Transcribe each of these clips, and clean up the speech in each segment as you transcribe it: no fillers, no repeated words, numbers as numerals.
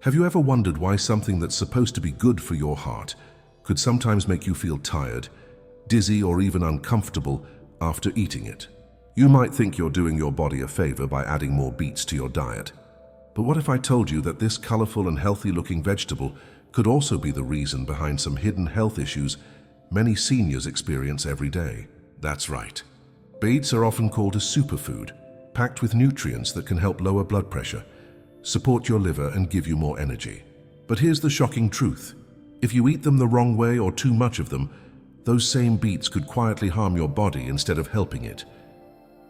Have you ever wondered why something that's supposed to be good for your heart could sometimes make you feel tired, dizzy, or even uncomfortable after eating it? You might think you're doing your body a favor by adding more beets to your diet. But what if I told you that this colorful and healthy-looking vegetable could also be the reason behind some hidden health issues many seniors experience every day? That's right. Beets are often called a superfood, packed with nutrients that can help lower blood pressure, support your liver, and give you more energy. But here's the shocking truth. If you eat them the wrong way or too much of them, those same beets could quietly harm your body instead of helping it.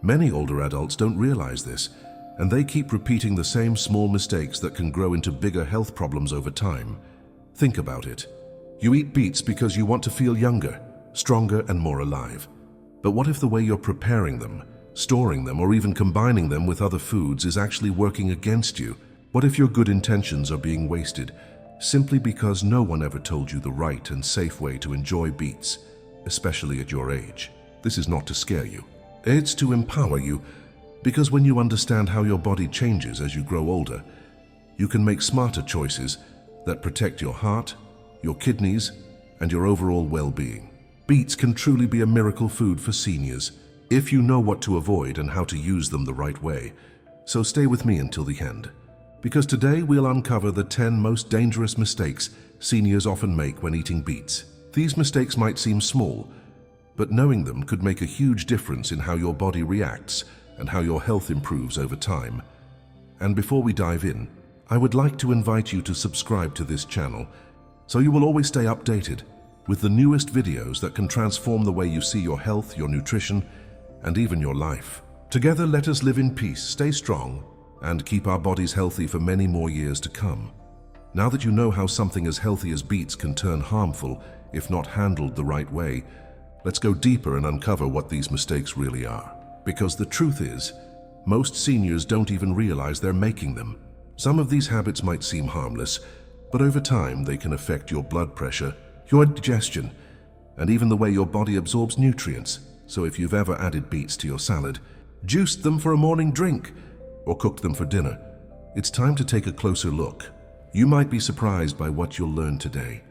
Many older adults don't realize this, and they keep repeating the same small mistakes that can grow into bigger health problems over time. Think about it. You eat beets because you want to feel younger, stronger, and more alive. But what if the way you're preparing them, storing them, or even combining them with other foods is actually working against you? What if your good intentions are being wasted simply because no one ever told you the right and safe way to enjoy beets, especially at your age? This is not to scare you. It's to empower you, because when you understand how your body changes as you grow older, you can make smarter choices that protect your heart, your kidneys, and your overall well-being. Beets can truly be a miracle food for seniors if you know what to avoid and how to use them the right way. So stay with me until the end, because today we'll uncover the 10 most dangerous mistakes seniors often make when eating beets. These mistakes might seem small, but knowing them could make a huge difference in how your body reacts and how your health improves over time. And before we dive in, I would like to invite you to subscribe to this channel so you will always stay updated with the newest videos that can transform the way you see your health, your nutrition, and even your life. Together, let us live in peace, stay strong, and keep our bodies healthy for many more years to come. Now that you know how something as healthy as beets can turn harmful if not handled the right way, let's go deeper and uncover what these mistakes really are. Because the truth is, most seniors don't even realize they're making them. Some of these habits might seem harmless, but over time they can affect your blood pressure, your digestion, and even the way your body absorbs nutrients. So if you've ever added beets to your salad, juiced them for a morning drink, or cooked them for dinner, it's time to take a closer look. You might be surprised by what you'll learn today.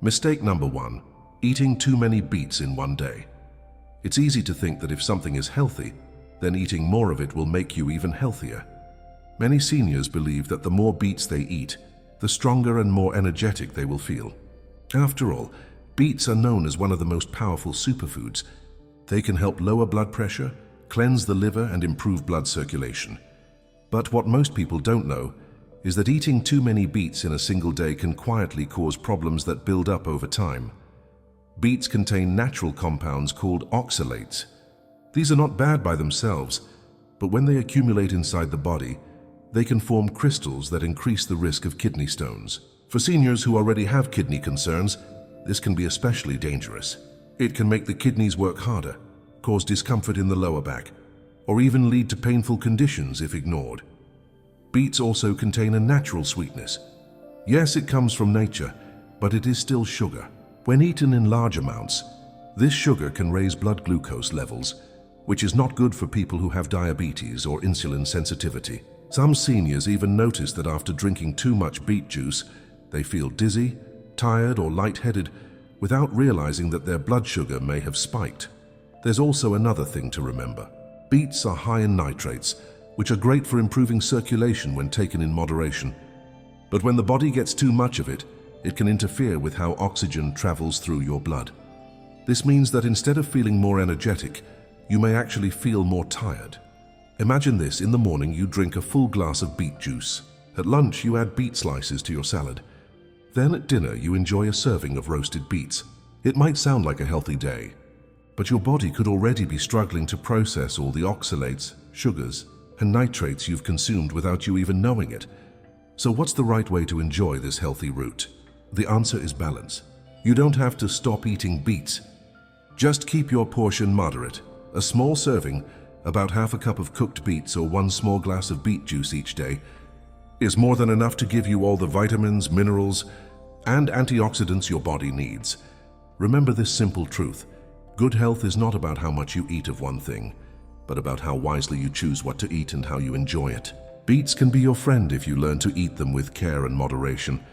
Mistake number 1. Eating too many beets in one day. It's easy to think that if something is healthy, then eating more of it will make you even healthier. Many seniors believe that the more beets they eat, the stronger and more energetic they will feel. After all, beets are known as one of the most powerful superfoods. They can help lower blood pressure, cleanse the liver, and improve blood circulation. But what most people don't know is that eating too many beets in a single day can quietly cause problems that build up over time. Beets contain natural compounds called oxalates. These are not bad by themselves, but when they accumulate inside the body, they can form crystals that increase the risk of kidney stones. For seniors who already have kidney concerns, this can be especially dangerous. It can make the kidneys work harder, cause discomfort in the lower back, or even lead to painful conditions if ignored. Beets also contain a natural sweetness. Yes, it comes from nature, but it is still sugar. When eaten in large amounts, this sugar can raise blood glucose levels, which is not good for people who have diabetes or insulin sensitivity. Some seniors even notice that after drinking too much beet juice, they feel dizzy, tired, or lightheaded without realizing that their blood sugar may have spiked. There's also another thing to remember. Beets are high in nitrates, which are great for improving circulation when taken in moderation. But when the body gets too much of it, it can interfere with how oxygen travels through your blood. This means that instead of feeling more energetic, you may actually feel more tired. Imagine this: in the morning you drink a full glass of beet juice. At lunch you add beet slices to your salad. Then at dinner you enjoy a serving of roasted beets. It might sound like a healthy day, but your body could already be struggling to process all the oxalates, sugars, and nitrates you've consumed without you even knowing it. So what's the right way to enjoy this healthy root? The answer is balance. You don't have to stop eating beets. Just keep your portion moderate. A small serving, about half a cup of cooked beets or one small glass of beet juice each day, is more than enough to give you all the vitamins, minerals, and antioxidants your body needs. Remember this simple truth: good health is not about how much you eat of one thing, but about how wisely you choose what to eat and how you enjoy it. Beets can be your friend if you learn to eat them with care and moderation.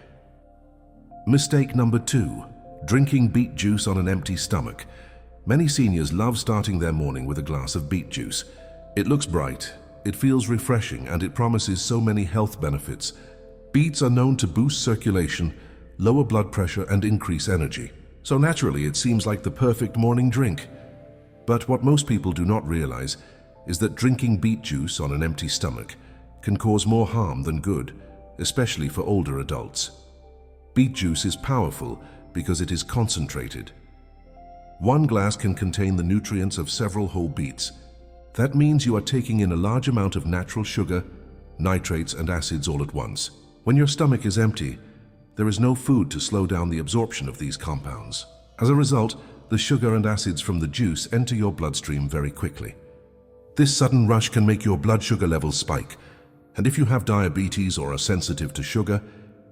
Mistake number 2. Drinking beet juice on an empty stomach. Many seniors love starting their morning with a glass of beet juice. It looks bright, it feels refreshing, and it promises so many health benefits. Beets are known to boost circulation, lower blood pressure, and increase energy. So naturally, it seems like the perfect morning drink. But what most people do not realize is that drinking beet juice on an empty stomach can cause more harm than good, especially for older adults. Beet juice is powerful because it is concentrated. One glass can contain the nutrients of several whole beets. That means you are taking in a large amount of natural sugar, nitrates, and acids all at once. When your stomach is empty, there is no food to slow down the absorption of these compounds. As a result, the sugar and acids from the juice enter your bloodstream very quickly. This sudden rush can make your blood sugar levels spike, and if you have diabetes or are sensitive to sugar,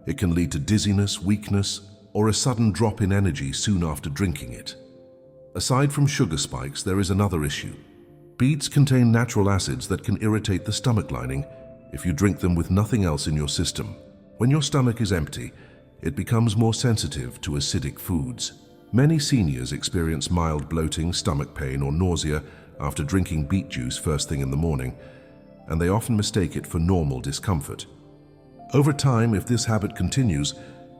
it can lead to dizziness, weakness, or a sudden drop in energy soon after drinking it. Aside from sugar spikes, there is another issue. Beets contain natural acids that can irritate the stomach lining if you drink them with nothing else in your system. When your stomach is empty, it becomes more sensitive to acidic foods. Many seniors experience mild bloating, stomach pain, or nausea after drinking beet juice first thing in the morning, and they often mistake it for normal discomfort. Over time, if this habit continues,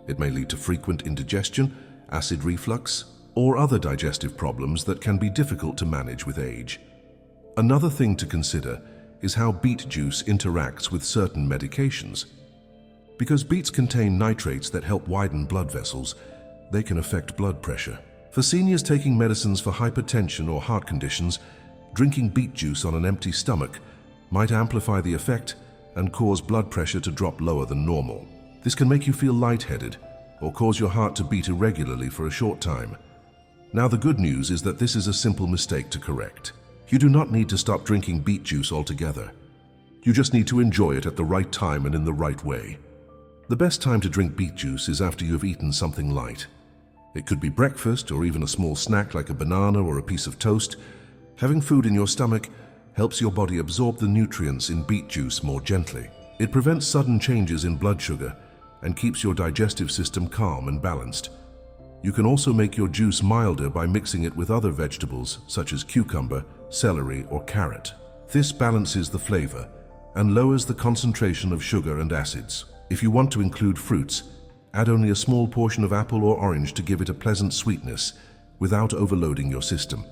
it may lead to frequent indigestion, acid reflux, or other digestive problems that can be difficult to manage with age. Another thing to consider is how beet juice interacts with certain medications. Because beets contain nitrates that help widen blood vessels, they can affect blood pressure. For seniors taking medicines for hypertension or heart conditions, drinking beet juice on an empty stomach might amplify the effect and cause blood pressure to drop lower than normal. This can make you feel lightheaded or cause your heart to beat irregularly for a short time. Now, the good news is that this is a simple mistake to correct. You do not need to stop drinking beet juice altogether. You just need to enjoy it at the right time and in the right way. The best time to drink beet juice is after you have eaten something light. It could be breakfast or even a small snack like a banana or a piece of toast. Having food in your stomach helps your body absorb the nutrients in beet juice more gently. It prevents sudden changes in blood sugar and keeps your digestive system calm and balanced. You can also make your juice milder by mixing it with other vegetables such as cucumber, celery, or carrot. This balances the flavor and lowers the concentration of sugar and acids. If you want to include fruits, add only a small portion of apple or orange to give it a pleasant sweetness without overloading your system.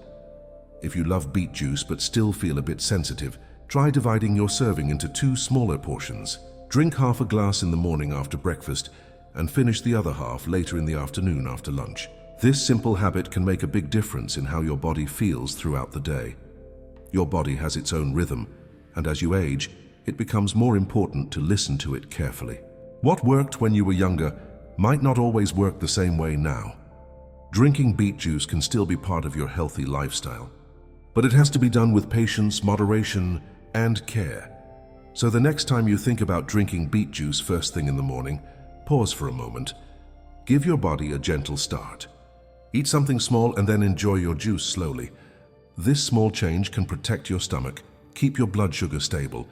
If you love beet juice but still feel a bit sensitive, try dividing your serving into 2 smaller portions. Drink half a glass in the morning after breakfast and finish the other half later in the afternoon after lunch. This simple habit can make a big difference in how your body feels throughout the day. Your body has its own rhythm, and as you age, it becomes more important to listen to it carefully. What worked when you were younger might not always work the same way now. Drinking beet juice can still be part of your healthy lifestyle, but it has to be done with patience, moderation, and care. So the next time you think about drinking beet juice first thing in the morning, pause for a moment. Give your body a gentle start. Eat something small and then enjoy your juice slowly. This small change can protect your stomach, keep your blood sugar stable,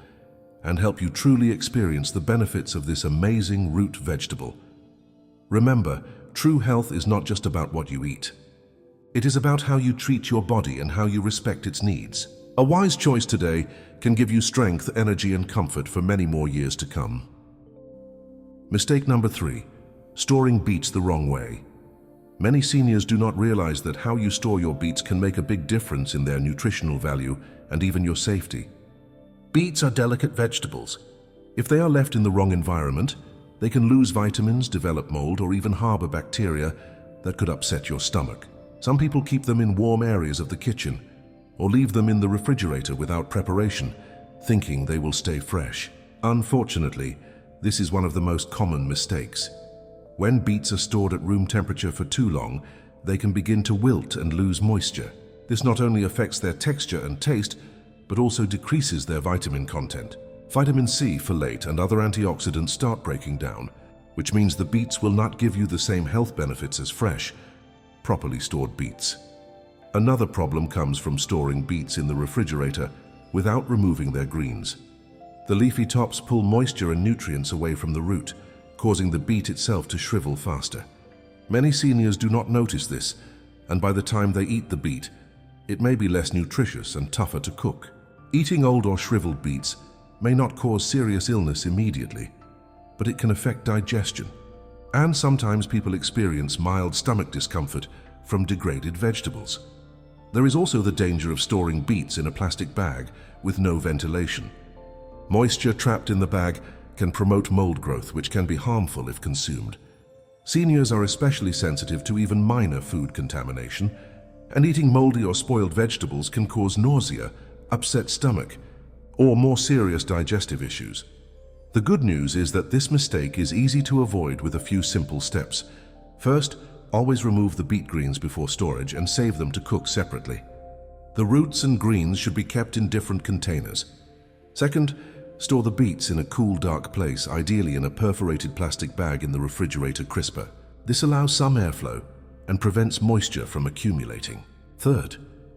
and help you truly experience the benefits of this amazing root vegetable. Remember, true health is not just about what you eat. It is about how you treat your body and how you respect its needs. A wise choice today can give you strength, energy, and comfort for many more years to come. Mistake number 3, storing beets the wrong way. Many seniors do not realize that how you store your beets can make a big difference in their nutritional value and even your safety. Beets are delicate vegetables. If they are left in the wrong environment, they can lose vitamins, develop mold, or even harbor bacteria that could upset your stomach. Some people keep them in warm areas of the kitchen or leave them in the refrigerator without preparation, thinking they will stay fresh. Unfortunately, this is one of the most common mistakes. When beets are stored at room temperature for too long, they can begin to wilt and lose moisture. This not only affects their texture and taste, but also decreases their vitamin content. Vitamin C, folate, and other antioxidants start breaking down, which means the beets will not give you the same health benefits as fresh, properly stored beets. Another problem comes from storing beets in the refrigerator without removing their greens. The leafy tops pull moisture and nutrients away from the root, causing the beet itself to shrivel faster. Many seniors do not notice this, and by the time they eat the beet, it may be less nutritious and tougher to cook. Eating old or shriveled beets may not cause serious illness immediately, but it can affect digestion. And sometimes people experience mild stomach discomfort from degraded vegetables. There is also the danger of storing beets in a plastic bag with no ventilation. Moisture trapped in the bag can promote mold growth, which can be harmful if consumed. Seniors are especially sensitive to even minor food contamination, and eating moldy or spoiled vegetables can cause nausea, upset stomach, or more serious digestive issues. The good news is that this mistake is easy to avoid with a few simple steps. First, always remove the beet greens before storage and save them to cook separately. The roots and greens should be kept in different containers. Second, store the beets in a cool, dark place, ideally in a perforated plastic bag in the refrigerator crisper. This allows some airflow and prevents moisture from accumulating. Third,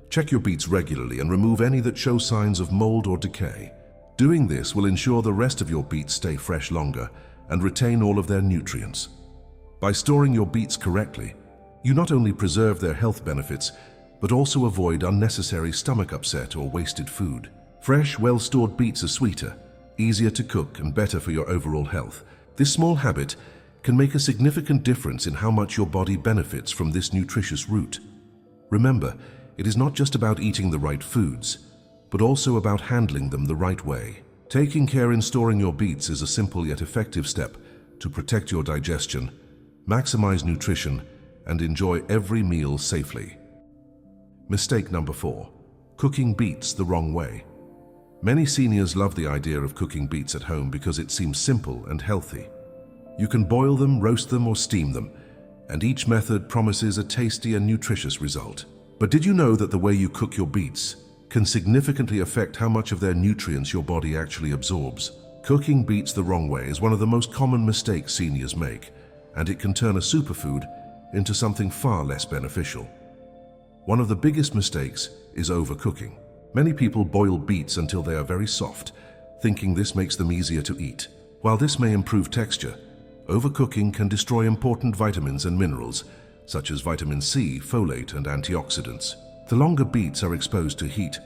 check your beets regularly and remove any that show signs of mold or decay. Doing this will ensure the rest of your beets stay fresh longer and retain all of their nutrients. By storing your beets correctly, you not only preserve their health benefits, but also avoid unnecessary stomach upset or wasted food. Fresh, well-stored beets are sweeter, easier to cook, and better for your overall health. This small habit can make a significant difference in how much your body benefits from this nutritious root. Remember, it is not just about eating the right foods, but also about handling them the right way. Taking care in storing your beets is a simple yet effective step to protect your digestion, maximize nutrition, and enjoy every meal safely. Mistake number 4: cooking beets the wrong way. Many seniors love the idea of cooking beets at home because it seems simple and healthy. You can boil them, roast them, or steam them, and each method promises a tasty and nutritious result. But did you know that the way you cook your beets can significantly affect how much of their nutrients your body actually absorbs? Cooking beets the wrong way is one of the most common mistakes seniors make, and it can turn a superfood into something far less beneficial. One of the biggest mistakes is overcooking. Many people boil beets until they are very soft, thinking this makes them easier to eat. While this may improve texture, overcooking can destroy important vitamins and minerals, such as vitamin C, folate, and antioxidants. The longer beets are exposed to heat,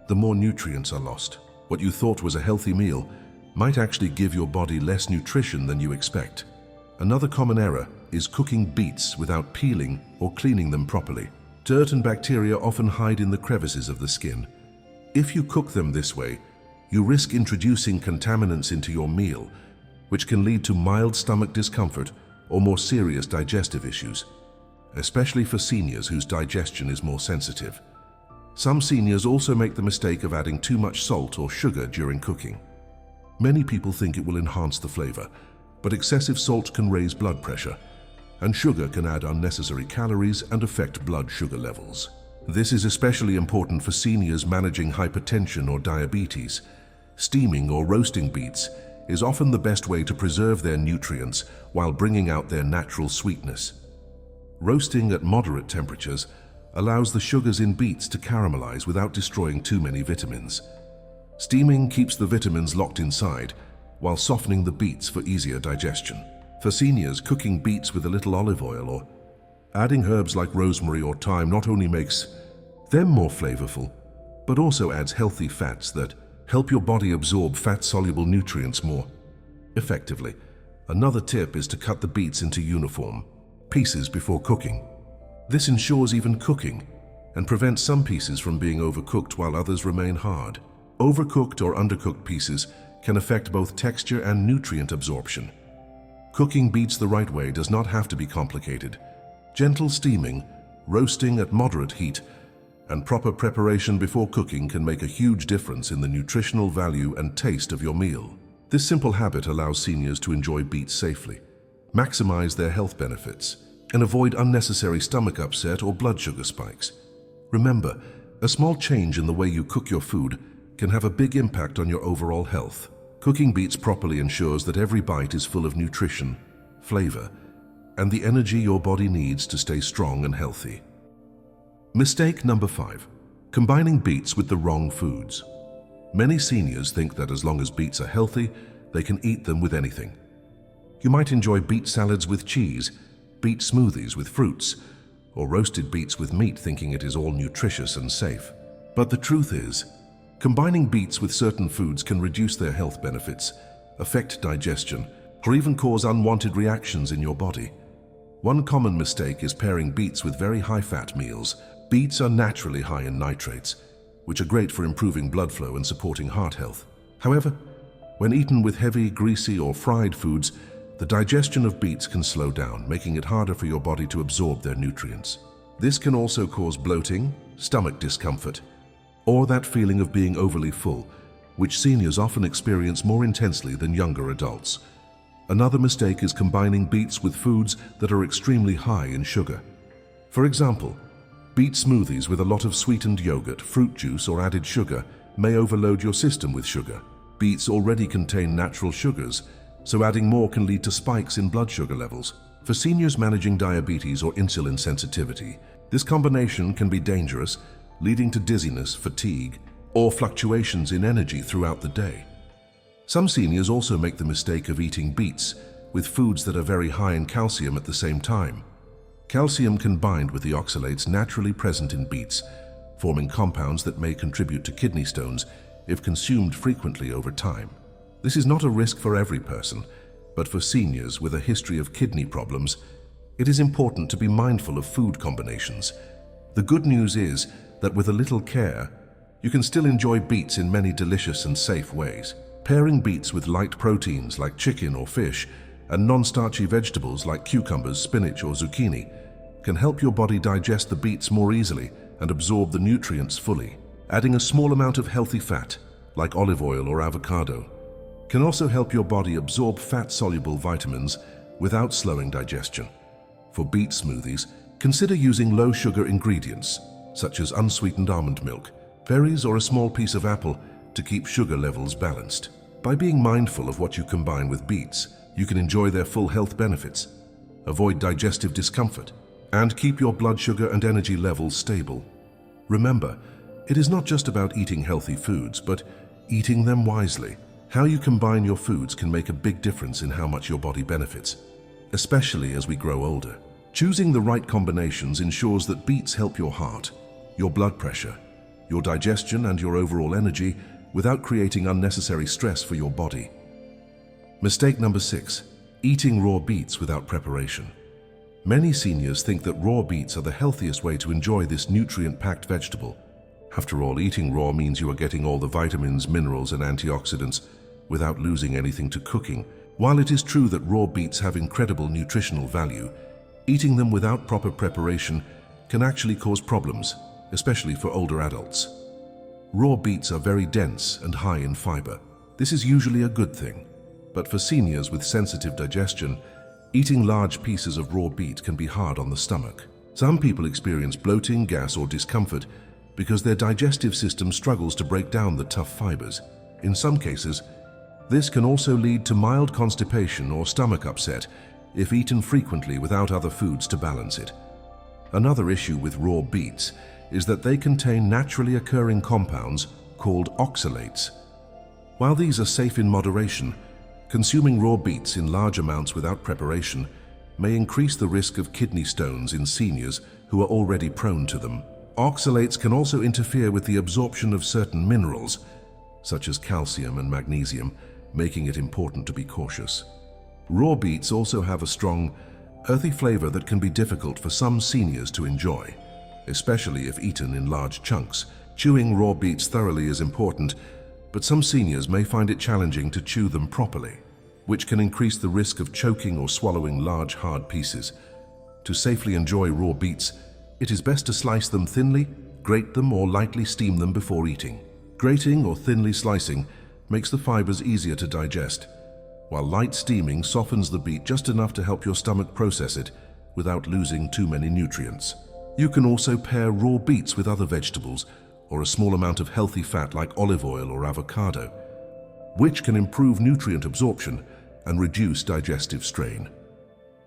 the more nutrients are lost. What you thought was a healthy meal might actually give your body less nutrition than you expect. Another common error is cooking beets without peeling or cleaning them properly. Dirt and bacteria often hide in the crevices of the skin. If you cook them this way, you risk introducing contaminants into your meal, which can lead to mild stomach discomfort or more serious digestive issues, especially for seniors whose digestion is more sensitive. Some seniors also make the mistake of adding too much salt or sugar during cooking. Many people think it will enhance the flavor, but excessive salt can raise blood pressure, and sugar can add unnecessary calories and affect blood sugar levels. This is especially important for seniors managing hypertension or diabetes. Steaming or roasting beets is often the best way to preserve their nutrients while bringing out their natural sweetness. Roasting at moderate temperatures allows the sugars in beets to caramelize without destroying too many vitamins. Steaming keeps the vitamins locked inside while softening the beets for easier digestion. For seniors, cooking beets with a little olive oil or adding herbs like rosemary or thyme not only makes them more flavorful, but also adds healthy fats that help your body absorb fat-soluble nutrients more effectively. Another tip is to cut the beets into uniform pieces before cooking. This ensures even cooking and prevents some pieces from being overcooked while others remain hard. Overcooked or undercooked pieces can affect both texture and nutrient absorption. Cooking beets the right way does not have to be complicated. Gentle steaming, roasting at moderate heat, and proper preparation before cooking can make a huge difference in the nutritional value and taste of your meal. This simple habit allows seniors to enjoy beets safely, maximize their health benefits, and avoid unnecessary stomach upset or blood sugar spikes. Remember, a small change in the way you cook your food can have a big impact on your overall health. Cooking beets properly ensures that every bite is full of nutrition, flavor, and the energy your body needs to stay strong and healthy. Mistake number 5: combining beets with the wrong foods. Many seniors think that as long as beets are healthy, they can eat them with anything. You might enjoy beet salads with cheese, beet smoothies with fruits, or roasted beets with meat, thinking it is all nutritious and safe. But the truth is, combining beets with certain foods can reduce their health benefits, affect digestion, or even cause unwanted reactions in your body. One common mistake is pairing beets with very high-fat meals. Beets are naturally high in nitrates, which are great for improving blood flow and supporting heart health. However, when eaten with heavy, greasy, or fried foods, the digestion of beets can slow down, making it harder for your body to absorb their nutrients. This can also cause bloating, stomach discomfort, or that feeling of being overly full, which seniors often experience more intensely than younger adults. Another mistake is combining beets with foods that are extremely high in sugar. For example, beet smoothies with a lot of sweetened yogurt, fruit juice, or added sugar may overload your system with sugar. Beets already contain natural sugars, so adding more can lead to spikes in blood sugar levels. For seniors managing diabetes or insulin sensitivity, this combination can be dangerous, leading to dizziness, fatigue, or fluctuations in energy throughout the day. Some seniors also make the mistake of eating beets with foods that are very high in calcium at the same time. Calcium can bind with the oxalates naturally present in beets, forming compounds that may contribute to kidney stones if consumed frequently over time. This is not a risk for every person, but for seniors with a history of kidney problems, it is important to be mindful of food combinations. The good news is that with a little care, you can still enjoy beets in many delicious and safe ways. Pairing beets with light proteins like chicken or fish and non-starchy vegetables like cucumbers, spinach, or zucchini can help your body digest the beets more easily and absorb the nutrients fully. Adding a small amount of healthy fat, like olive oil or avocado, can also help your body absorb fat-soluble vitamins without slowing digestion. For beet smoothies, consider using low-sugar ingredients, such as unsweetened almond milk, berries, or a small piece of apple to keep sugar levels balanced. By being mindful of what you combine with beets, you can enjoy their full health benefits, avoid digestive discomfort, and keep your blood sugar and energy levels stable. Remember, it is not just about eating healthy foods, but eating them wisely. How you combine your foods can make a big difference in how much your body benefits, especially as we grow older. Choosing the right combinations ensures that beets help your heart, your blood pressure, your digestion, and your overall energy without creating unnecessary stress for your body. Mistake number 6, eating raw beets without preparation. Many seniors think that raw beets are the healthiest way to enjoy this nutrient-packed vegetable. After all, eating raw means you are getting all the vitamins, minerals, and antioxidants without losing anything to cooking. While it is true that raw beets have incredible nutritional value, eating them without proper preparation can actually cause problems, especially for older adults. Raw beets are very dense and high in fiber. This is usually a good thing, but for seniors with sensitive digestion, eating large pieces of raw beet can be hard on the stomach. Some people experience bloating, gas, or discomfort because their digestive system struggles to break down the tough fibers. In some cases, this can also lead to mild constipation or stomach upset if eaten frequently without other foods to balance it. Another issue with raw beets is that they contain naturally occurring compounds called oxalates. While these are safe in moderation, consuming raw beets in large amounts without preparation may increase the risk of kidney stones in seniors who are already prone to them. Oxalates can also interfere with the absorption of certain minerals, such as calcium and magnesium, making it important to be cautious. Raw beets also have a strong, earthy flavor that can be difficult for some seniors to enjoy, especially if eaten in large chunks. Chewing raw beets thoroughly is important, but some seniors may find it challenging to chew them properly, which can increase the risk of choking or swallowing large, hard pieces. To safely enjoy raw beets, it is best to slice them thinly, grate them, or lightly steam them before eating. Grating or thinly slicing makes the fibers easier to digest, while light steaming softens the beet just enough to help your stomach process it without losing too many nutrients. You can also pair raw beets with other vegetables or a small amount of healthy fat like olive oil or avocado, which can improve nutrient absorption and reduce digestive strain.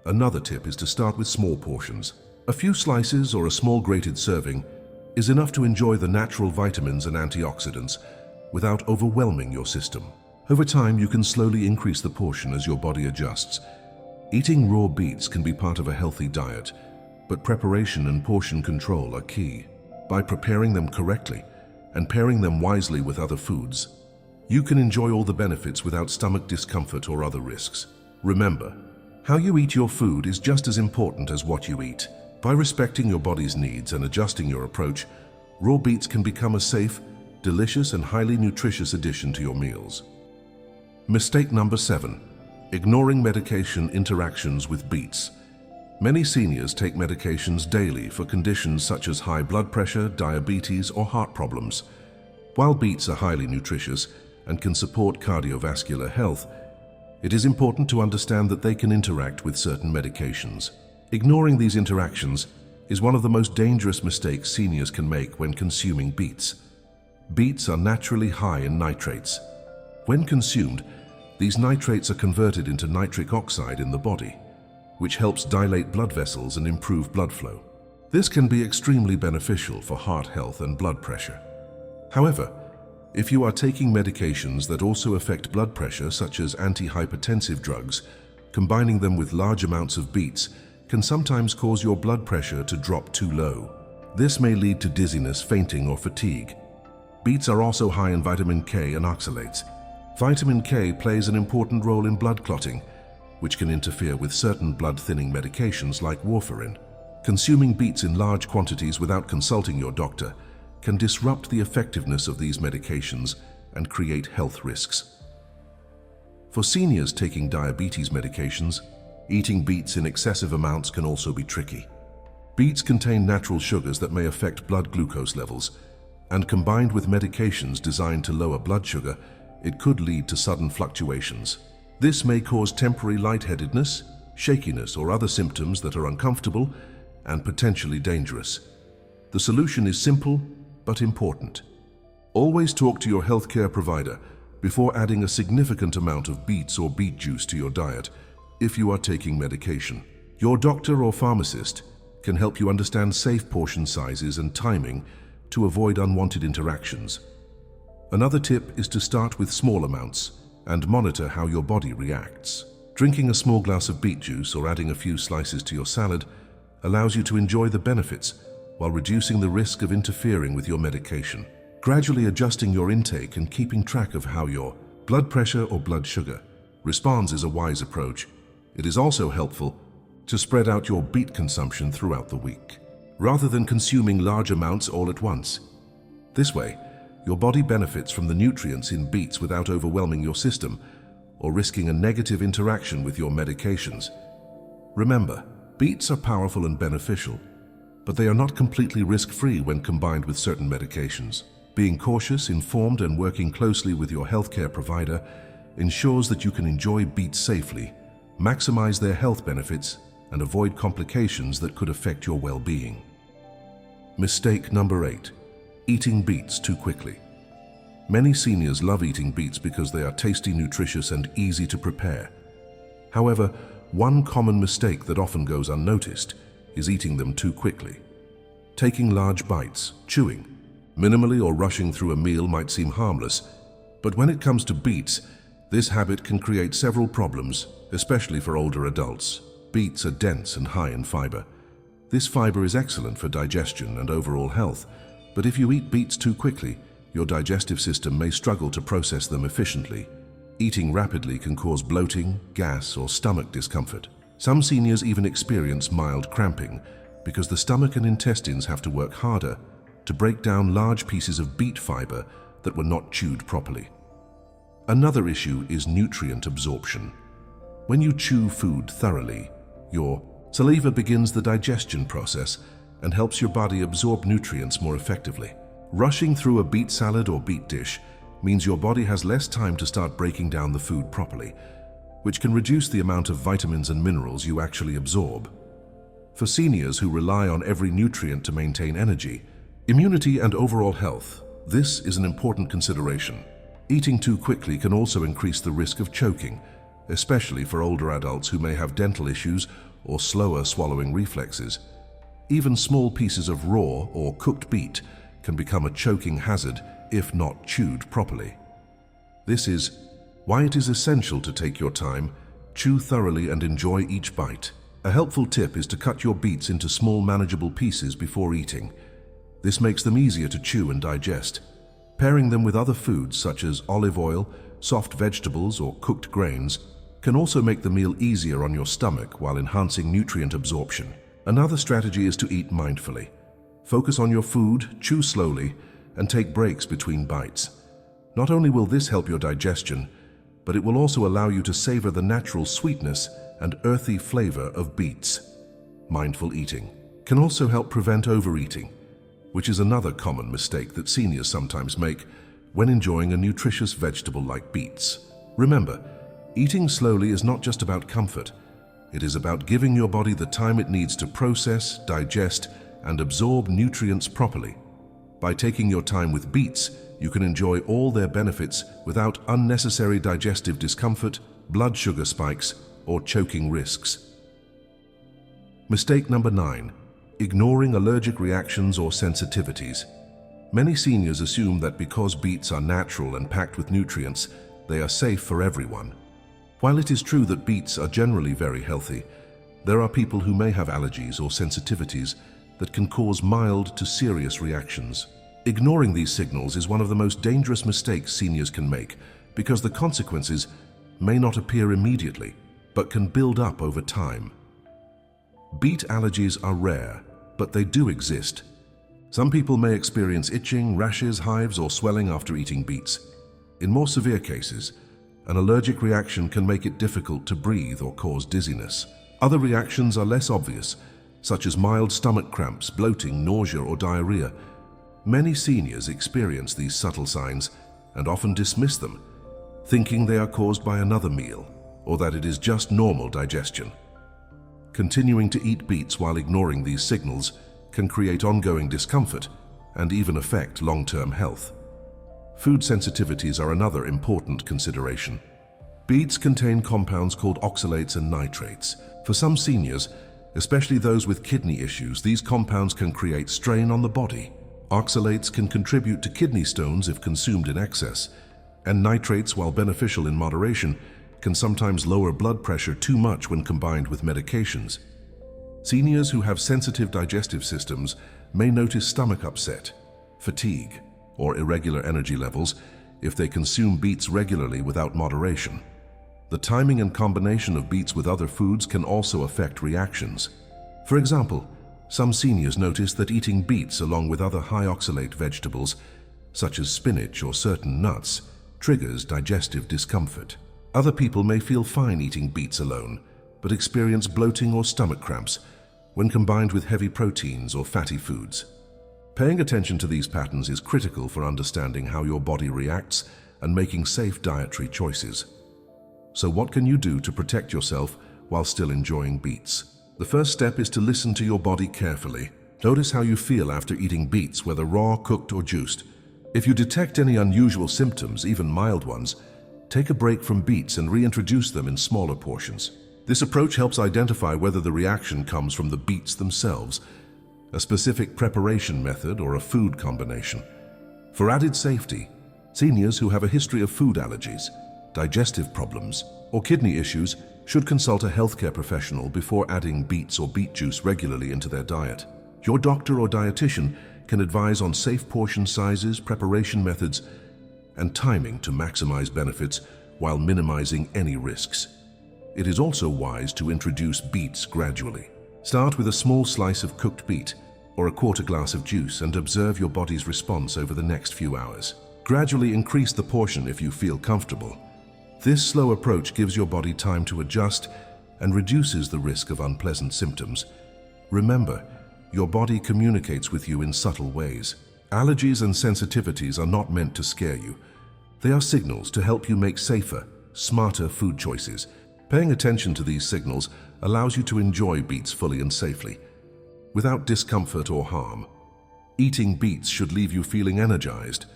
Another tip is to start with small portions. A few slices or a small grated serving is enough to enjoy the natural vitamins and antioxidants without overwhelming your system. Over time, you can slowly increase the portion as your body adjusts. Eating raw beets can be part of a healthy diet, but preparation and portion control are key. By preparing them correctly and pairing them wisely with other foods, you can enjoy all the benefits without stomach discomfort or other risks. Remember, how you eat your food is just as important as what you eat. By respecting your body's needs and adjusting your approach, raw beets can become a safe, delicious, and highly nutritious addition to your meals. Mistake number 7. Ignoring medication interactions with beets. Many seniors take medications daily for conditions such as high blood pressure, diabetes, or heart problems. While beets are highly nutritious and can support cardiovascular health, it is important to understand that they can interact with certain medications. Ignoring these interactions is one of the most dangerous mistakes seniors can make when consuming beets. Beets are naturally high in nitrates. When consumed, these nitrates are converted into nitric oxide in the body, which helps dilate blood vessels and improve blood flow. This can be extremely beneficial for heart health and blood pressure. However, if you are taking medications that also affect blood pressure, such as antihypertensive drugs, combining them with large amounts of beets can sometimes cause your blood pressure to drop too low. This may lead to dizziness, fainting, or fatigue. Beets are also high in vitamin K and oxalates. Vitamin K plays an important role in blood clotting, which can interfere with certain blood-thinning medications like warfarin. Consuming beets in large quantities without consulting your doctor can disrupt the effectiveness of these medications and create health risks. For seniors taking diabetes medications, eating beets in excessive amounts can also be tricky. Beets contain natural sugars that may affect blood glucose levels, and combined with medications designed to lower blood sugar, it could lead to sudden fluctuations. This may cause temporary lightheadedness, shakiness, or other symptoms that are uncomfortable and potentially dangerous. The solution is simple but important. Always talk to your healthcare provider before adding a significant amount of beets or beet juice to your diet if you are taking medication. Your doctor or pharmacist can help you understand safe portion sizes and timing to avoid unwanted interactions. Another tip is to start with small amounts and monitor how your body reacts. Drinking a small glass of beet juice or adding a few slices to your salad allows you to enjoy the benefits while reducing the risk of interfering with your medication. Gradually adjusting your intake and keeping track of how your blood pressure or blood sugar responds is a wise approach. It is also helpful to spread out your beet consumption throughout the week, rather than consuming large amounts all at once. This way, your body benefits from the nutrients in beets without overwhelming your system or risking a negative interaction with your medications. Remember, beets are powerful and beneficial, but they are not completely risk-free when combined with certain medications. Being cautious, informed, and working closely with your healthcare provider ensures that you can enjoy beets safely, maximize their health benefits, and avoid complications that could affect your well-being. Mistake number 8. Eating beets too quickly. Many seniors love eating beets because they are tasty, nutritious, and easy to prepare. However, one common mistake that often goes unnoticed is eating them too quickly. Taking large bites, chewing minimally, or rushing through a meal might seem harmless, but when it comes to beets, this habit can create several problems, especially for older adults. Beets are dense and high in fiber. This fiber is excellent for digestion and overall health, but if you eat beets too quickly, your digestive system may struggle to process them efficiently. Eating rapidly can cause bloating, gas, or stomach discomfort. Some seniors even experience mild cramping because the stomach and intestines have to work harder to break down large pieces of beet fiber that were not chewed properly. Another issue is nutrient absorption. When you chew food thoroughly, your saliva begins the digestion process and helps your body absorb nutrients more effectively. Rushing through a beet salad or beet dish means your body has less time to start breaking down the food properly, which can reduce the amount of vitamins and minerals you actually absorb. For seniors who rely on every nutrient to maintain energy, immunity, and overall health, this is an important consideration. Eating too quickly can also increase the risk of choking, especially for older adults who may have dental issues or slower swallowing reflexes. Even small pieces of raw or cooked beet can become a choking hazard if not chewed properly. This is why it is essential to take your time, chew thoroughly, and enjoy each bite. A helpful tip is to cut your beets into small, manageable pieces before eating. This makes them easier to chew and digest. Pairing them with other foods such as olive oil, soft vegetables, or cooked grains can also make the meal easier on your stomach while enhancing nutrient absorption. Another strategy is to eat mindfully. Focus on your food, chew slowly, and take breaks between bites. Not only will this help your digestion, but it will also allow you to savor the natural sweetness and earthy flavor of beets. Mindful eating can also help prevent overeating, which is another common mistake that seniors sometimes make when enjoying a nutritious vegetable like beets. Remember, eating slowly is not just about comfort. It is about giving your body the time it needs to process, digest, and absorb nutrients properly. By taking your time with beets, you can enjoy all their benefits without unnecessary digestive discomfort, blood sugar spikes, or choking risks. Mistake number 9. Ignoring allergic reactions or sensitivities. Many seniors assume that because beets are natural and packed with nutrients, they are safe for everyone. While it is true that beets are generally very healthy, there are people who may have allergies or sensitivities that can cause mild to serious reactions. Ignoring these signals is one of the most dangerous mistakes seniors can make because the consequences may not appear immediately, but can build up over time. Beet allergies are rare, but they do exist. Some people may experience itching, rashes, hives, or swelling after eating beets. In more severe cases, an allergic reaction can make it difficult to breathe or cause dizziness. Other reactions are less obvious, such as mild stomach cramps, bloating, nausea, or diarrhea. Many seniors experience these subtle signs and often dismiss them, thinking they are caused by another meal or that it is just normal digestion. Continuing to eat beets while ignoring these signals can create ongoing discomfort and even affect long-term health. Food sensitivities are another important consideration. Beets contain compounds called oxalates and nitrates. For some seniors, especially those with kidney issues, these compounds can create strain on the body. Oxalates can contribute to kidney stones if consumed in excess, and nitrates, while beneficial in moderation, can sometimes lower blood pressure too much when combined with medications. Seniors who have sensitive digestive systems may notice stomach upset, fatigue, or irregular energy levels if they consume beets regularly without moderation. The timing and combination of beets with other foods can also affect reactions. For example, some seniors notice that eating beets along with other high oxalate vegetables, such as spinach or certain nuts, triggers digestive discomfort. Other people may feel fine eating beets alone, but experience bloating or stomach cramps when combined with heavy proteins or fatty foods. Paying attention to these patterns is critical for understanding how your body reacts and making safe dietary choices. So what can you do to protect yourself while still enjoying beets? The first step is to listen to your body carefully. Notice how you feel after eating beets, whether raw, cooked, or juiced. If you detect any unusual symptoms, even mild ones, take a break from beets and reintroduce them in smaller portions. This approach helps identify whether the reaction comes from the beets themselves, a specific preparation method, or a food combination. For added safety, seniors who have a history of food allergies, digestive problems, or kidney issues should consult a healthcare professional before adding beets or beet juice regularly into their diet. Your doctor or dietitian can advise on safe portion sizes, preparation methods, and timing to maximize benefits while minimizing any risks. It is also wise to introduce beets gradually. Start with a small slice of cooked beet or a quarter glass of juice and observe your body's response over the next few hours. Gradually increase the portion if you feel comfortable. This slow approach gives your body time to adjust and reduces the risk of unpleasant symptoms. Remember, your body communicates with you in subtle ways. Allergies and sensitivities are not meant to scare you. They are signals to help you make safer, smarter food choices. Paying attention to these signals allows you to enjoy beets fully and safely, without discomfort or harm. Eating beets should leave you feeling energized,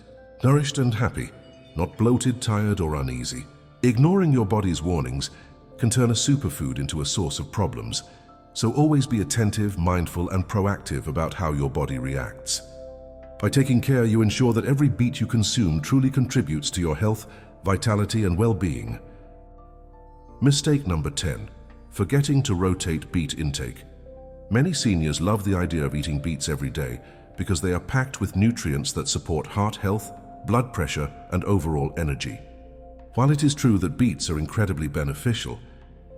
nourished and happy, not bloated, tired, or uneasy. Ignoring your body's warnings can turn a superfood into a source of problems, so always be attentive, mindful, and proactive about how your body reacts. By taking care, you ensure that every beet you consume truly contributes to your health, vitality, and well-being. Mistake number 10. Forgetting to rotate beet intake. Many seniors love the idea of eating beets every day because they are packed with nutrients that support heart health, blood pressure, and overall energy. While it is true that beets are incredibly beneficial,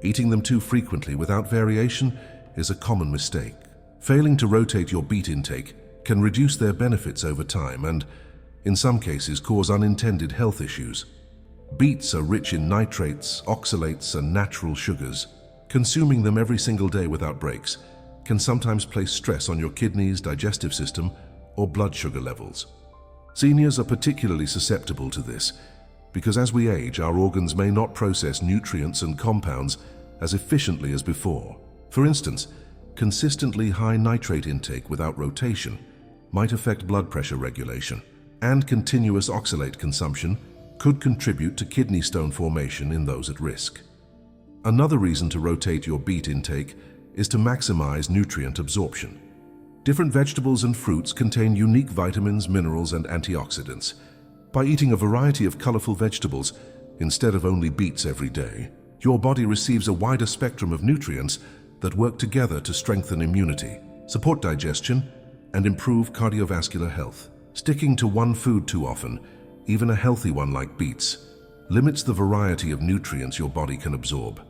eating them too frequently without variation is a common mistake. Failing to rotate your beet intake can reduce their benefits over time and, in some cases, cause unintended health issues. Beets are rich in nitrates, oxalates, and natural sugars. Consuming them every single day without breaks can sometimes place stress on your kidneys, digestive system, or blood sugar levels. Seniors are particularly susceptible to this because as we age, our organs may not process nutrients and compounds as efficiently as before. For instance, consistently high nitrate intake without rotation might affect blood pressure regulation, and continuous oxalate consumption could contribute to kidney stone formation in those at risk. Another reason to rotate your beet intake is to maximize nutrient absorption. Different vegetables and fruits contain unique vitamins, minerals, and antioxidants. By eating a variety of colorful vegetables instead of only beets every day, your body receives a wider spectrum of nutrients that work together to strengthen immunity, support digestion, and improve cardiovascular health. Sticking to one food too often, even a healthy one like beets, limits the variety of nutrients your body can absorb.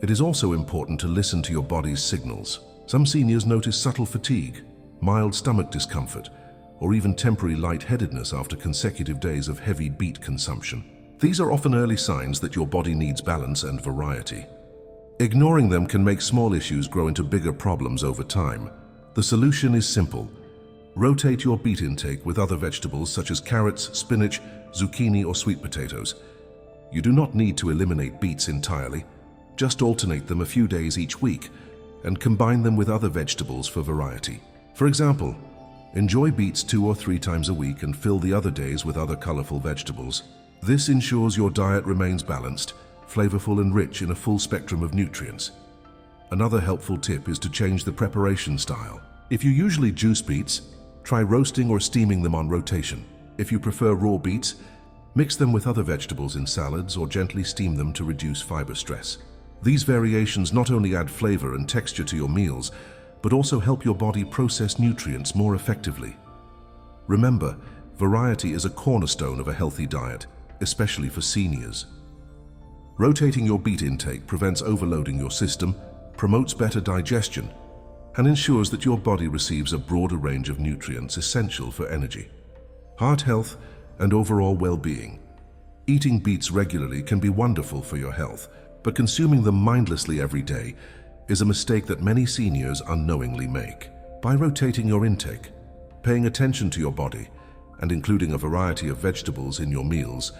It is also important to listen to your body's signals. Some seniors notice subtle fatigue, mild stomach discomfort, or even temporary lightheadedness after consecutive days of heavy beet consumption. These are often early signs that your body needs balance and variety. Ignoring them can make small issues grow into bigger problems over time. The solution is simple. Rotate your beet intake with other vegetables such as carrots, spinach, zucchini, or sweet potatoes. You do not need to eliminate beets entirely. Just alternate them a few days each week and combine them with other vegetables for variety. For example, enjoy beets 2 or 3 times a week and fill the other days with other colorful vegetables. This ensures your diet remains balanced, flavorful, and rich in a full spectrum of nutrients. Another helpful tip is to change the preparation style. If you usually juice beets, try roasting or steaming them on rotation. If you prefer raw beets, mix them with other vegetables in salads or gently steam them to reduce fiber stress. These variations not only add flavor and texture to your meals, but also help your body process nutrients more effectively. Remember, variety is a cornerstone of a healthy diet, especially for seniors. Rotating your beet intake prevents overloading your system, promotes better digestion, and ensures that your body receives a broader range of nutrients essential for energy, heart health, and overall well-being. Eating beets regularly can be wonderful for your health, but consuming them mindlessly every day is a mistake that many seniors unknowingly make. By rotating your intake, paying attention to your body, and including a variety of vegetables in your meals,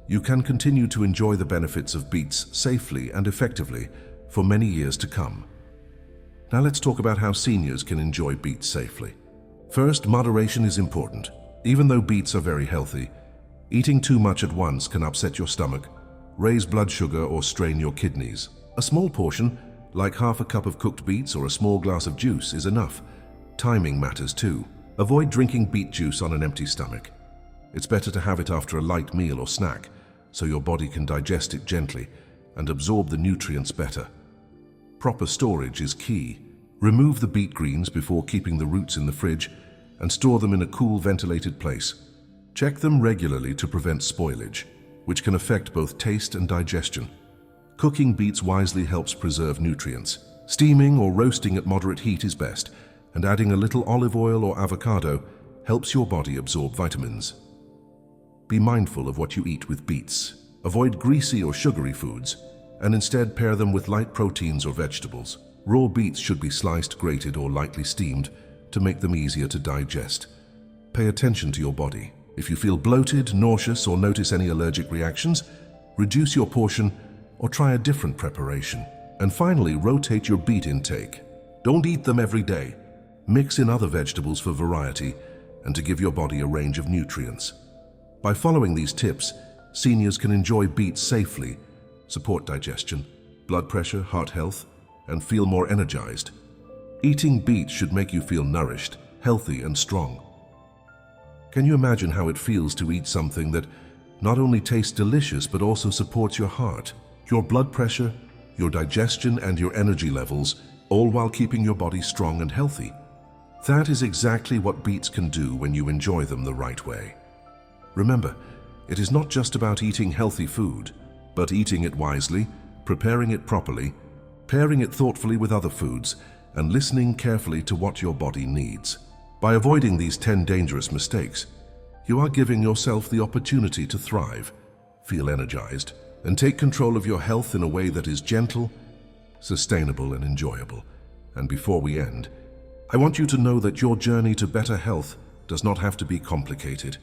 you can continue to enjoy the benefits of beets safely and effectively for many years to come. Now let's talk about how seniors can enjoy beets safely. First, moderation is important. Even though beets are very healthy, eating too much at once can upset your stomach, raise blood sugar, or strain your kidneys. A small portion, like half a cup of cooked beets or a small glass of juice, is enough. Timing matters too. Avoid drinking beet juice on an empty stomach. It's better to have it after a light meal or snack, so your body can digest it gently and absorb the nutrients better. Proper storage is key. Remove the beet greens before keeping the roots in the fridge and store them in a cool, ventilated place. Check them regularly to prevent spoilage, which can affect both taste and digestion. Cooking beets wisely helps preserve nutrients. Steaming or roasting at moderate heat is best, and adding a little olive oil or avocado helps your body absorb vitamins. Be mindful of what you eat with beets. Avoid greasy or sugary foods, and instead pair them with light proteins or vegetables. Raw beets should be sliced, grated, or lightly steamed to make them easier to digest. Pay attention to your body. If you feel bloated, nauseous, or notice any allergic reactions, reduce your portion or try a different preparation. And finally, rotate your beet intake. Don't eat them every day. Mix in other vegetables for variety and to give your body a range of nutrients. By following these tips, seniors can enjoy beets safely, support digestion, blood pressure, heart health, and feel more energized. Eating beets should make you feel nourished, healthy, and strong. Can you imagine how it feels to eat something that not only tastes delicious but also supports your heart, your blood pressure, your digestion and your energy levels, all while keeping your body strong and healthy? That is exactly what beets can do when you enjoy them the right way. Remember, it is not just about eating healthy food, but eating it wisely, preparing it properly, pairing it thoughtfully with other foods, and listening carefully to what your body needs. By avoiding these 10 dangerous mistakes, you are giving yourself the opportunity to thrive, feel energized, and take control of your health in a way that is gentle, sustainable, and enjoyable. And before we end, I want you to know that your journey to better health does not have to be complicated.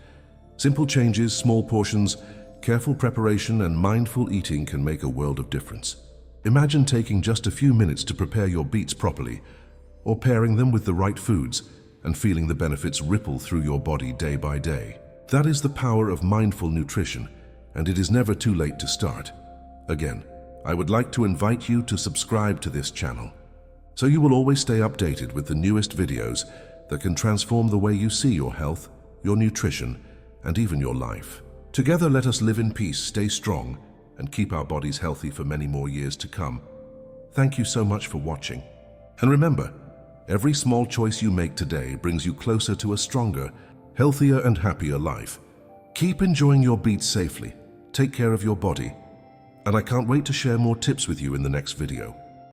Simple changes, small portions, careful preparation, and mindful eating can make a world of difference. Imagine taking just a few minutes to prepare your beets properly, or pairing them with the right foods, and feeling the benefits ripple through your body day by day. That is the power of mindful nutrition, and it is never too late to start. Again, I would like to invite you to subscribe to this channel, so you will always stay updated with the newest videos that can transform the way you see your health, your nutrition, and even your life. Together, let us live in peace, stay strong, and keep our bodies healthy for many more years to come. Thank you so much for watching. And remember, every small choice you make today brings you closer to a stronger, healthier, and happier life. Keep enjoying your beets safely, take care of your body, and I can't wait to share more tips with you in the next video.